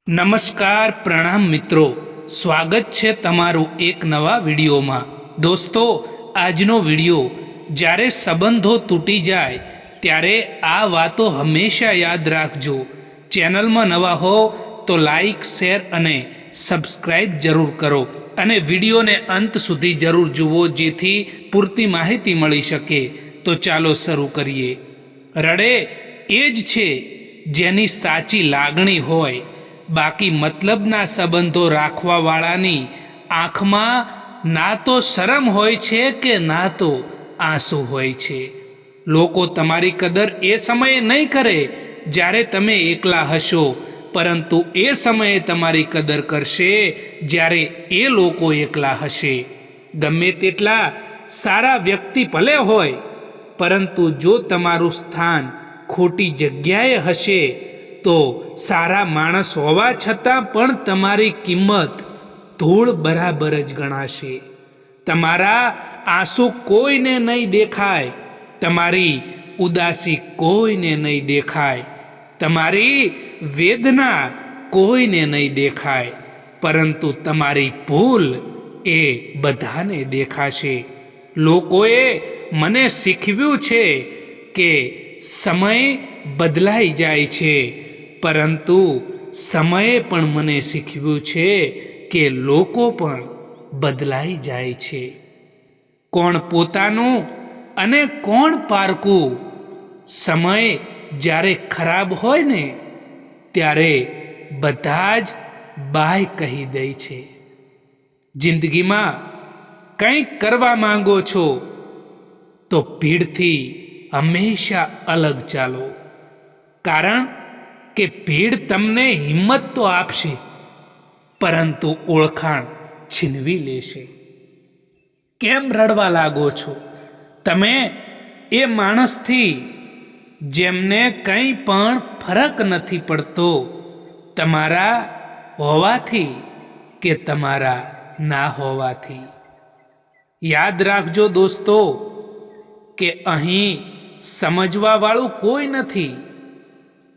નમસ્કાર પ્રણામ મિત્રો, સ્વાગત છે તમારું એક નવા વિડીયોમાં। દોસ્તો, આજનો વિડીયો જ્યારે સંબંધો તૂટી જાય ત્યારે આ વાતો હંમેશા યાદ રાખજો। ચેનલમાં નવા હો તો લાઈક, શેર અને સબસ્ક્રાઈબ જરૂર કરો અને વિડીયોને અંત સુધી જરૂર જુઓ જેથી પૂરતી માહિતી મળી શકે। તો ચાલો શરૂ કરીએ। રડે એ જ છે જેની સાચી લાગણી હોય, બાકી મતલબના સંબંધો રાખવાવાળાની આંખમાં ના તો શરમ હોય છે કે ના તો આંસુ હોય છે। લોકો તમારી કદર એ સમયે નહીં કરે જ્યારે તમે એકલા હશો, પરંતુ એ સમયે તમારી કદર કરશે જ્યારે એ લોકો એકલા હશે। ગમે તેટલા સારા વ્યક્તિ ભલે હોય, પરંતુ જો તમારું સ્થાન ખોટી જગ્યાએ હશે તો સારા માણસ હોવા છતાં પણ તમારી કિંમત ધૂળ બરાબર જ ગણાશે। તમારા આંસુ કોઈને નહીં દેખાય, તમારી ઉદાસી કોઈને નહીં દેખાય, તમારી વેદના કોઈને નહીં દેખાય, પરંતુ તમારી ભૂલ એ બધાને દેખાશે। લોકોએ મને શીખવ્યું છે કે સમય બદલાઈ જાય છે, પરંતુ સમયે પણ મને શીખવ્યું છે કે લોકો પણ બદલાઈ જાય છે। કોણ પોતાનું અને કોણ પારકું, સમય જ્યારે ખરાબ હોય ને ત્યારે બધા જ બાય કહી દે છે। જિંદગીમાં કંઈક કરવા માંગો છો તો ભીડથી હંમેશા અલગ ચાલો, કારણ કે ભીડ તમને હિંમત તો આપશે, પરંતુ ઓળખાણ છીનવી લેશે। કેમ રડવા લાગો છો તમે એ માણસથી જેમને કંઈ પણ ફરક નથી પડતો તમારા હોવાથી કે તમારા ના હોવાથી? યાદ રાખજો દોસ્તો કે અહીં સમજવાવાળું કોઈ નથી।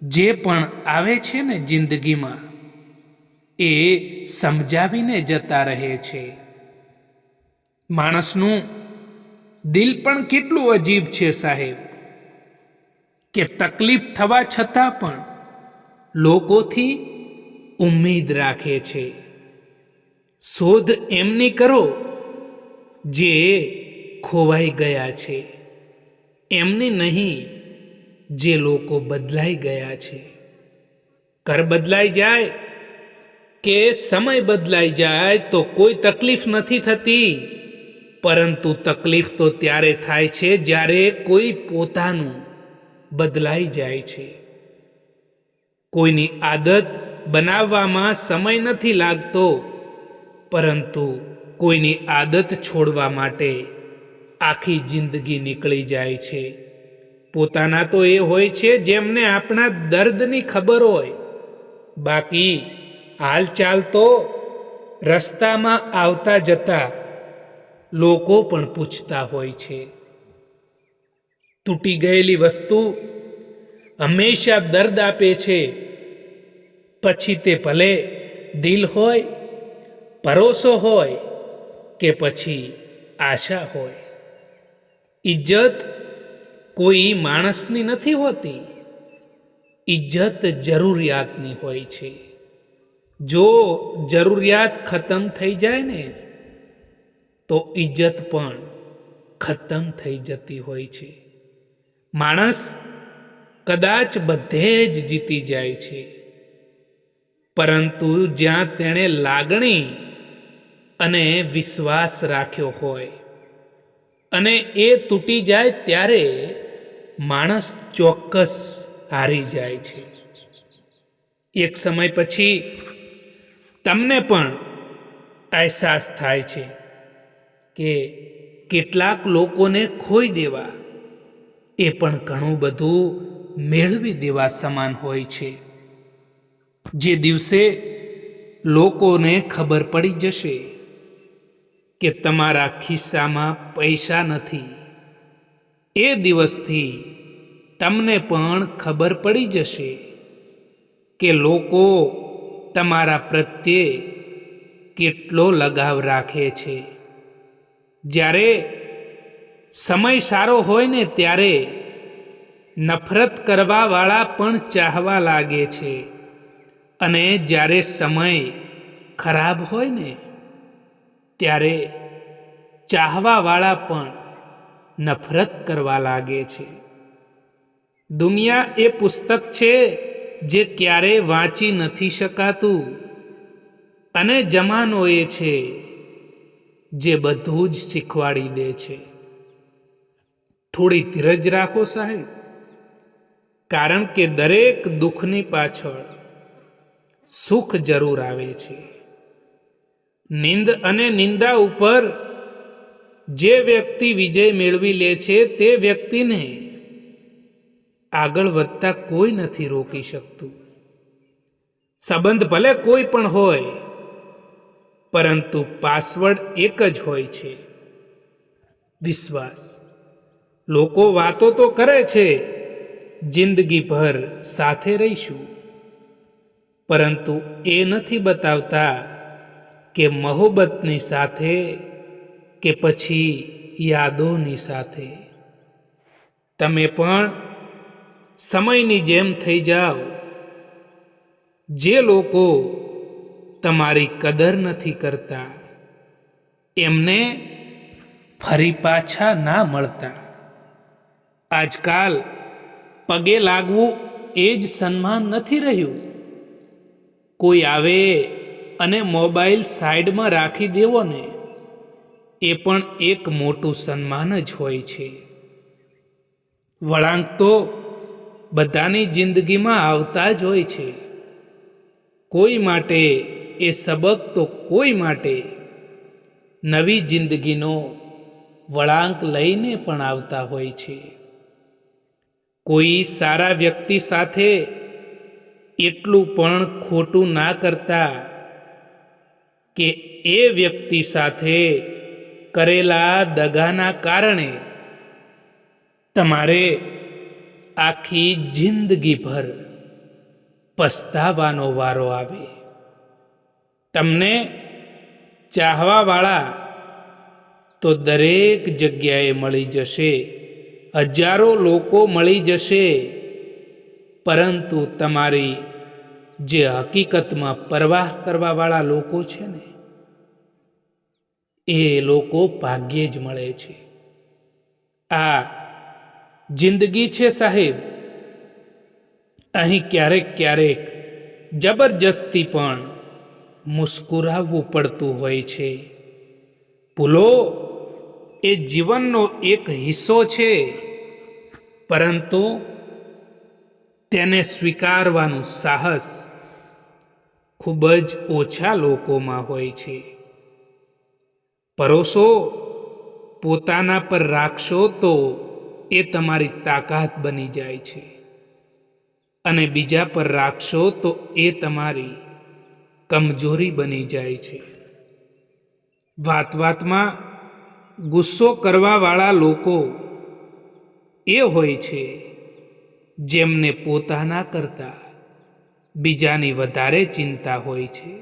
જે પણ આવે છે ને જિંદગીમાં એ સમજાવીને જતા રહે છે। માણસનું દિલ પણ કેટલું અજીબ છે સાહેબ, કે તકલીફ થવા છતાં પણ લોકોથી ઉમ્મીદ રાખે છે। શોધ એમની કરો જે ખોવાઈ ગયા છે, એમની નહીં જે લોકો બદલાઈ ગયા છે। ઘર બદલાઈ જાય કે સમય બદલાઈ જાય તો કોઈ તકલીફ નથી થતી, પરંતુ તકલીફ તો ત્યારે થાય છે જ્યારે કોઈ પોતાનું બદલાઈ જાય છે। કોઈની આદત બનાવવામાં સમય નથી લાગતો, પરંતુ કોઈની આદત છોડવા માટે આખી જિંદગી નીકળી જાય છે। પોતાના તો એ હોય છે જેમને આપણા દર્દની ખબર હોય, બાકી હાલચાલ તો રસ્તામાં આવતા જતા લોકો પણ પૂછતા હોય છે। તૂટી ગયેલી વસ્તુ હંમેશા દર્દ આપે છે, પછી તે ભલે દિલ હોય, ભરોસો હોય કે પછી આશા હોય। ઇજ્જત કોઈ માણસની નથી હોતી, ઇજ્જત જરૂરિયાતની હોય છે। જો જરૂરિયાત ખતમ થઈ જાય ને તો ઇજ્જત પણ ખતમ થઈ જતી હોય છે। માણસ કદાચ બધે જ જીતી જાય છે, પરંતુ જ્યાં તેણે લાગણી અને વિશ્વાસ રાખ્યો હોય અને એ તૂટી જાય ત્યારે માણસ ચોક્કસ હારી જાય છે। એક સમય પછી તમને પણ અહેસાસ થાય છે કે કેટલાક લોકોને ખોઈ દેવા એ પણ ઘણું બધું મેળવી દેવા સમાન હોય છે। જે દિવસે લોકોને ખબર પડી જશે કે તમારા ખિસ્સામાં પૈસા નથી, એ દિવસથી તમને પણ ખબર પડી જશે કે લોકો તમારા પ્રત્યે કેટલો લગાવ રાખે છે. જ્યારે સમય સારો હોય ને ત્યારે નફરત કરવાવાળા પણ ચાહવા લાગે છે, અને જ્યારે સમય ખરાબ હોય ને ત્યારે ચાહવાવાળા પણ નફરત કરવા લાગે છે. દુનિયા એ પુસ્તક છે જે ક્યારેય વાંચી નથી શકાતું, અને જમાનો એ છે જે બધું જ શીખવાડી દે છે. થોડી ધીરજ રાખો સાહેબ, કારણ કે દરેક દુઃખની પાછળ સુખ જરૂર આવે છે. નિંદ અને નિંદા ઉપર જે વ્યક્તિ વિજય મેળવી લે છે તે વ્યક્તિને આગળ વધતા કોઈ નથી રોકી શકતું. સંબંધ ભલે કોઈ પણ હોય, પરંતુ પાસવર્ડ એક જ હોય છે, વિશ્વાસ. લોકો વાતો તો કરે છે જિંદગીભર સાથે રહીશું, પરંતુ એ નથી બતાવતા કે મોહબ્બતની સાથે કે પછી યાદોની સાથે. તમે પણ સમયની જેમ થઈ જાઓ. જે લોકો તમારી કદર નથી કરતા એમને ફરી પાછા ના મળતા. આજકાલ પગે લાગવું એ જ સન્માન નથી રહ્યું. કોઈ આવે અને મોબાઈલ સાઈડમાં રાખી દેવો ને એ પણ એક મોટું સન્માન જ હોય છે. વળાંક તો બધાની જિંદગીમાં આવતા જ હોય છે. કોઈ માટે એ સબક તો કોઈ માટે નવી જિંદગીનો વળાંક લઈને પણ આવતા હોય છે. કોઈ સારા વ્યક્તિ સાથે એટલું પણ ખોટું ના કરતા કે એ વ્યક્તિ સાથે કરેલા દગાના કારણે તમારે આખી જિંદગીભર પસ્તાવાનો વારો આવે. તમને ચાહવાવાળા તો દરેક જગ્યાએ મળી જશે, હજારો લોકો મળી જશે, પરંતુ તમારી જે હકીકતમાં પરવાહ કરવાવાળા લોકો છે ને એ લોકો ભાગ્યે જ મળે છે. આ જિંદગી છે સાહેબ. અહીં ક્યારેક ક્યારેક જબરજસ્તી પણ મુસ્કુરાવવું પડતું હોય છે. ભૂલો એ જીવનનો એક હિસ્સો છે, પરંતુ તેને સ્વીકારવાનું સાહસ ખૂબ જ ઓછા લોકોમાં હોય છે. ભરોસો પોતાના પર રાખશો તો એ તમારી તાકાત બની જાય છે, અને બીજા પર રાખશો તો એ તમારી કમજોરી બની જાય છે. વાત વાતમાં ગુસ્સો કરવાવાળા લોકો એ હોય છે જેમને પોતાના કરતાં બીજાની વધારે ચિંતા હોય છે.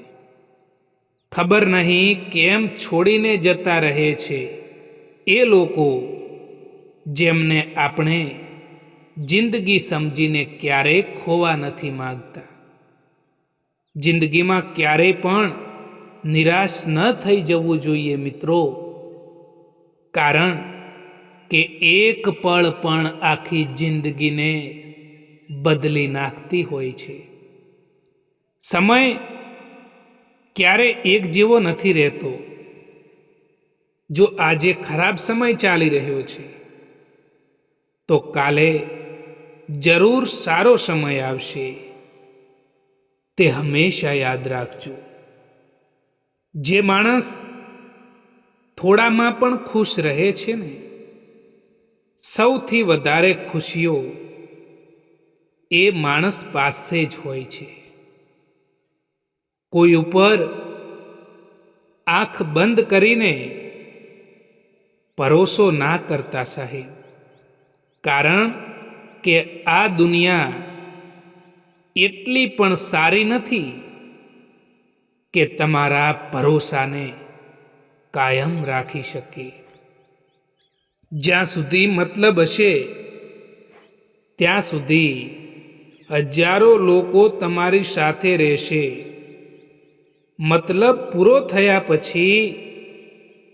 ખબર નહીં કેમ છોડીને જતા રહે છે એ લોકો જેમને આપણે જિંદગી સમજીને ક્યારેય ખોવા નથી માગતા. જિંદગીમાં ક્યારેય પણ નિરાશ ન થઈ જવું જોઈએ મિત્રો, કારણ કે એક પળ પણ આખી જિંદગીને બદલી નાખતી હોય છે. સમય ક્યારે એક જેવો નથી રહેતો. જો આજે ખરાબ સમય ચાલી રહ્યો છે તો કાલે જરૂર સારો સમય આવશે. તે હંમેશા યાદ રાખજો. જે માણસ થોડામાં પણ ખુશ રહે છે ને સૌથી વધારે ખુશીઓ એ માણસ પાસે જ હોય છે. કોઈ ઉપર આંખ બંધ કરીને ભરોસો ના કરતા સાહેબ, કારણ કે આ દુનિયા એટલી પણ સારી નથી કે તમારા ભરોસાને કાયમ રાખી શકે. જ્યાં સુધી મતલબ હશે ત્યાં સુધી હજારો લોકો તમારી સાથે રહેશે. મતલબ પૂરો થયા પછી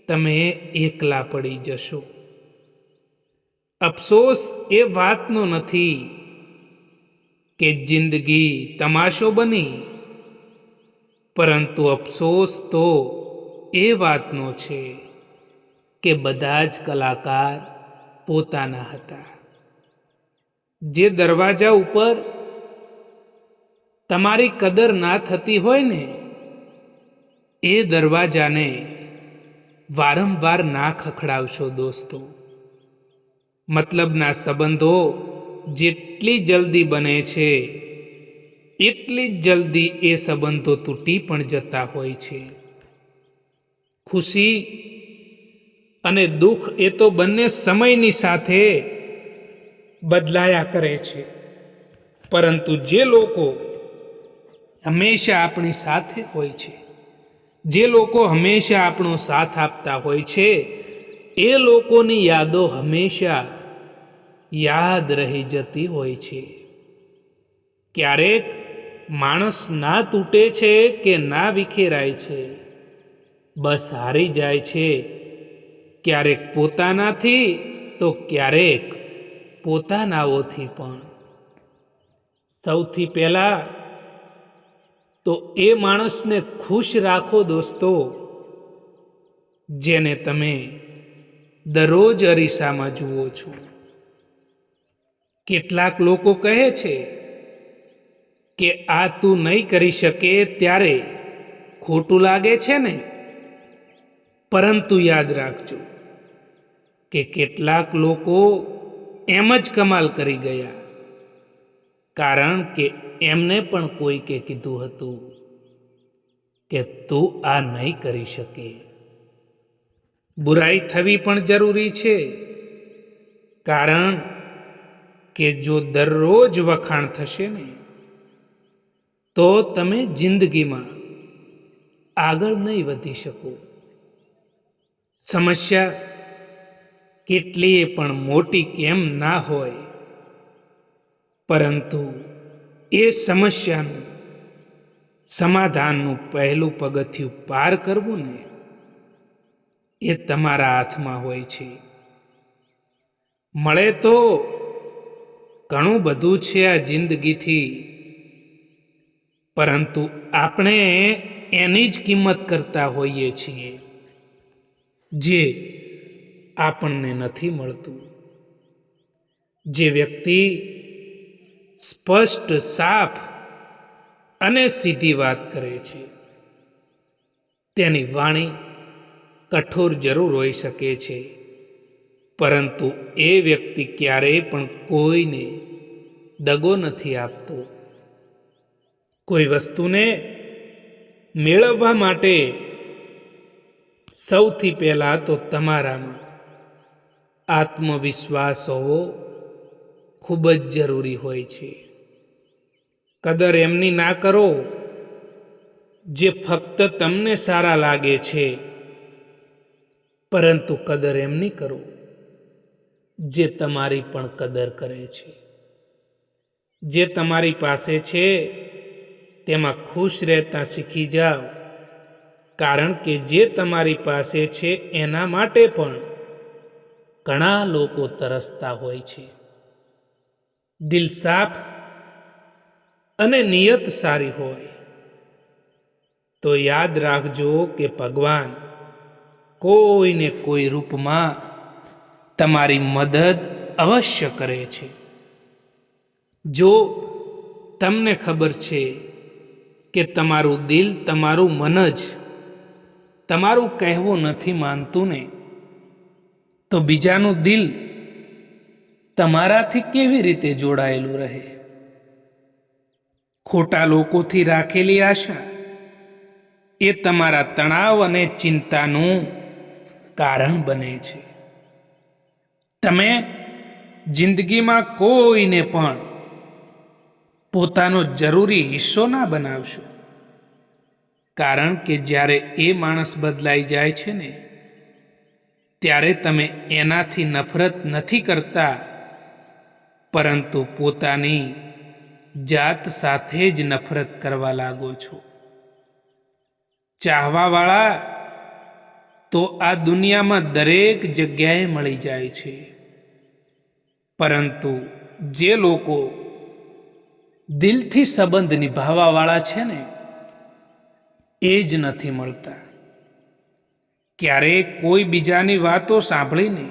તમે એકલા પડી જશો. અફસોસ એ વાતનો નથી કે જિંદગી તમાશો બની, પરંતુ અફસોસ તો એ વાતનો છે કે બધા જ કલાકાર પોતાના હતા. જે દરવાજા ઉપર તમારી કદર ના થતી હોય ને, એ દરવાજાને વારંવાર ના ખખડાવશો દોસ્તો. મતલબના સંબંધો જેટલી જલ્દી બને છે એટલી જ જલ્દી એ સંબંધો તૂટી પણ જતા હોય છે. ખુશી અને દુઃખ એ તો બંને સમયની સાથે બદલાયા કરે છે, પરંતુ જે લોકો હંમેશા આપણી સાથે હોય છે, જે લોકો હંમેશા આપણો સાથ આપતા હોય છે, એ લોકોની યાદો હંમેશા યાદ રહી જતી હોય છે. ક્યારેક માણસ ના તૂટે છે કે ના વિખેરાય છે, બસ હારી જાય છે. ક્યારેક પોતાનાથી તો ક્યારેક પોતાનાઓથી પણ. સૌથી પહેલા તો એ માણસને ખુશ રાખો દોસ્તો, જેને તમે દરરોજ અરીસામાં જુઓ છો. કેટલાક લોકો કહે છે કે આ તું નહીં કરી શકે ત્યારે ખોટું લાગે છે ને, પરંતુ યાદ રાખજો કે કેટલાક લોકો એમ જ કમાલ કરી ગયા, કારણ કે એમને પણ કોઈકે કીધું હતું કે તું આ નહીં કરી શકે. બુરાઈ થવી પણ જરૂરી છે, કારણ કે જો દરરોજ વખાણ થશે ને, તો તમે જિંદગીમાં આગળ નહીં વધી શકો. સમસ્યા કેટલીય પણ મોટી કેમ ના હોય, પરંતુ એ સમસ્યાનું સમાધાનનું પહેલું પગથિયું પાર કરવું ને, એ તમારા હાથમાં હોય છે. મળે તો ઘણું બધું છે આ જિંદગીથી, પરંતુ આપણે એની જ કિંમત કરતા હોઈએ છીએ જે આપણને નથી મળતું. જે વ્યક્તિ સ્પષ્ટ, સાફ અને સીધી વાત કરે છે, તેની વાણી કઠોર જરૂર હોઈ શકે છે, પરંતુ એ વ્યક્તિ ક્યારેય પણ કોઈને દગો નથી આપતો. કોઈ વસ્તુને મેળવવા માટે સૌથી પહેલા તો તમારામાં આત્મવિશ્વાસ હોવો ખૂબ જ જરૂરી હોય છે. કદર એમની ના કરો જે ફક્ત તમને સારા લાગે છે, પરંતુ કદર એમની કરો જે તમારી પણ કદર કરે છે. જે તમારી પાસે છે તેમાં ખુશ રહેતા શીખી જાઓ, કારણ કે જે તમારી પાસે છે એના માટે પણ ઘણા લોકો તરસતા હોય છે. દિલ સાફ અને નિયત સારી હોય તો યાદ રાખજો કે ભગવાન કોઈને કોઈ રૂપમાં તમારી મદદ અવશ્ય કરે છે. જો તમને ખબર છે કે તમારું દિલ, તમારું મન જ તમારું કહેવું નથી માનતું ને, તો બીજાનું દિલ તમારાથી કેવી રીતે જોડાયેલું રહે? ખોટા લોકોથી રાખેલી આશા એ તમારા તણાવ અને ચિંતાનું કારણ બને છે. તમે જિંદગીમાં કોઈને પણ પોતાનો જરૂરી હિસ્સો ના બનાવશો. કારણ કે જ્યારે એ માણસ બદલાઈ જાય છે ને, ત્યારે તમે એનાથી નફરત નથી કરતા, પરંતુ પોતાની જાત સાથે જ નફરત કરવા લાગો છો. ચાહવાવાળા તો આ દુનિયામાં દરેક જગ્યાએ મળી જાય છે, પરંતુ જે લોકો દિલથી સંબંધ નિભાવવાવાળા છે ને, એ જ નથી મળતા. ક્યારેક કોઈ બીજાની વાતો સાંભળીને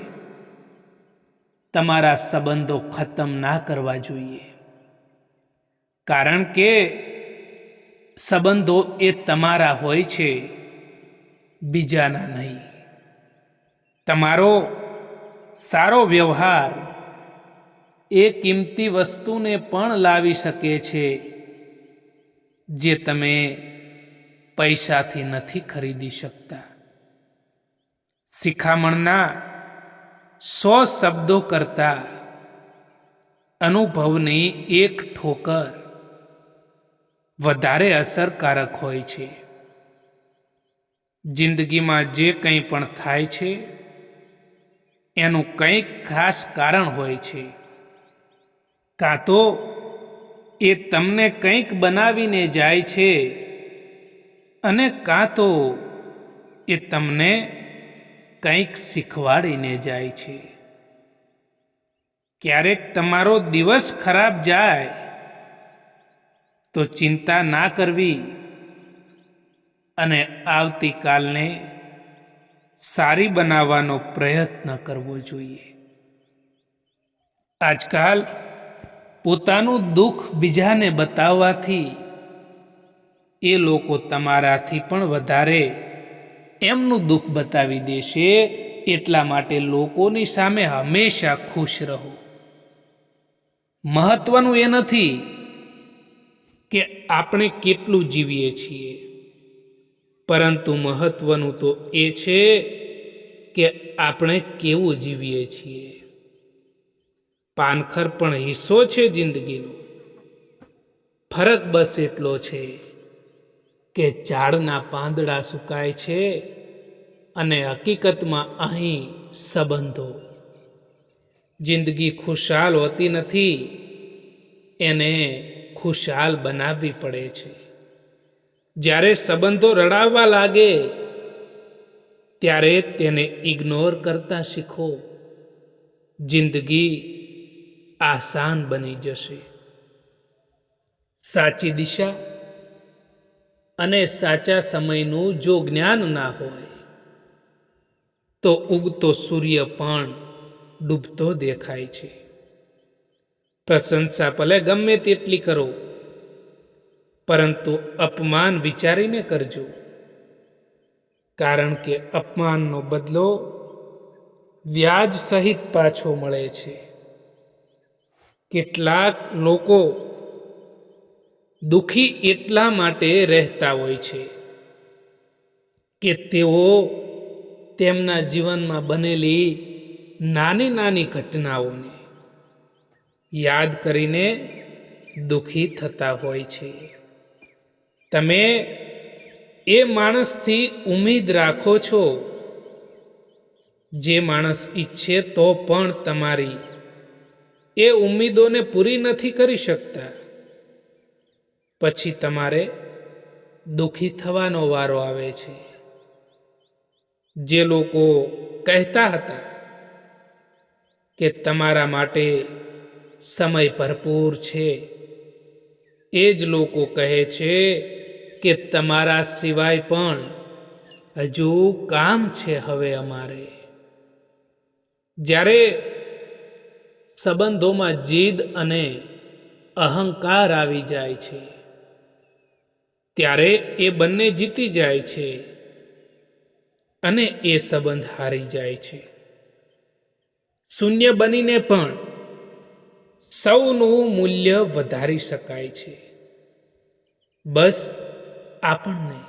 તમારા સંબંધો ખતમ ના કરવા જોઈએ, કારણ કે સંબંધો એ તમારા હોય છે, બીજાના નહીં. તમારો સારો વ્યવહાર એ કિંમતી વસ્તુને પણ લાવી શકે છે, જે તમે પૈસાથી નથી ખરીદી શકતા. શિખામણના 100 શબ્દો કરતા અનુભવની એક ઠોકર વધારે અસરકારક હોય છે. જિંદગીમાં જે કંઈ પણ થાય છે એનું કંઈક ખાસ કારણ હોય છે. કાં તો એ તમને કંઈક બનાવીને જાય છે, અને કાં તો એ તમને કંઈક શીખવાડીને જાય છે. ક્યારેક તમારો દિવસ ખરાબ જાય તો ચિંતા ના કરવી અને આવતીકાલને સારી બનાવવાનો પ્રયત્ન કરવો જોઈએ. આજકાલ પોતાનું દુઃખ બીજાને બતાવવાથી એ લોકો તમારાથી પણ વધારે એમનું દુઃખ બતાવી દેશે. એટલા માટે લોકોની સામે હંમેશા ખુશ રહો. મહત્વનું એ નથી કે આપણે કેટલું જીવીએ છીએ, પરંતુ મહત્વનું તો એ છે કે આપણે કેવું જીવીએ છીએ. પાનખર પણ હિસ્સો છે જિંદગીનો. ફરક બસ એટલો છે કે ઝાડના પાંદડા સુકાય છે અને હકીકતમાં અહીં સંબંધો. જિંદગી ખુશહાલ હોતી નથી, એને ખુશહાલ બનાવવી પડે છે. જ્યારે સંબંધો રડાવવા લાગે ત્યારે તેને ઇગ્નોર કરતા શીખો. જિંદગી આસાન બની જશે. સાચી દિશા અને સાચા સમયનું જો જ્ઞાન ના હોય તો ઉગતો સૂર્ય પણ ડૂબતો દેખાય છે. પ્રશંસા ભલે ગમે તેટલી કરો, પરંતુ અપમાન વિચારીને કરજો, કારણ કે અપમાનનો બદલો વ્યાજ સહિત પાછો મળે છે. કેટલાક લોકો દુઃખી એટલા માટે રહેતા હોય છે કે તેઓ તેમના જીવનમાં બનેલી નાની નાની ઘટનાઓને યાદ કરીને દુઃખી થતા હોય છે. તમે એ માણસથી ઉમ્મીદ રાખો છો જે માણસ ઈચ્છે તો પણ તમારી એ ઉમ્મીદોને પૂરી નથી કરી શકતા. પછી તમારે દુઃખી થવાનો વારો આવે છે. જે લોકો કહેતા હતા કે તમારા માટે સમય ભરપૂર છે, એ જ લોકો કહે છે કે તમારા સિવાય પણ હજુ કામ છે હવે અમારે. જ્યારે સંબંધોમાં જીદ અને અહંકાર આવી જાય છે, ત્યારે એ બંને જીતી જાય છે અને એ સંબંધ હારી જાય છે. શૂન્ય બનીને પણ સૌનું મૂલ્ય વધારી શકાય છે. બસ આપણને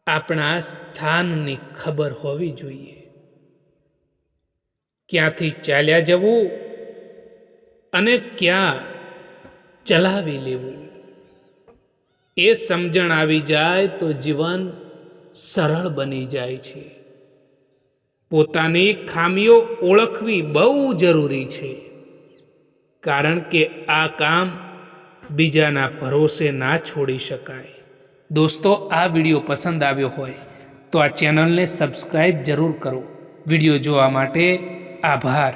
આપણા સ્થાનની ખબર હોવી જોઈએ. ક્યાંથી ચાલ્યા જવું અને ક્યાં ચલાવી લેવું. એ સમજણ આવી જાય તો જીવન સરળ બની જાય છે. પોતાની ખામીઓ ઓળખવી બહુ જરૂરી છે, કારણ કે આ કામ બીજાના ભરોસે ના છોડી શકાય. દોસ્તો, આ વિડીયો પસંદ આવ્યો હોય તો આ ચેનલને સબસ્ક્રાઈબ જરૂર કરો. વિડીયો જોવા માટે આભાર.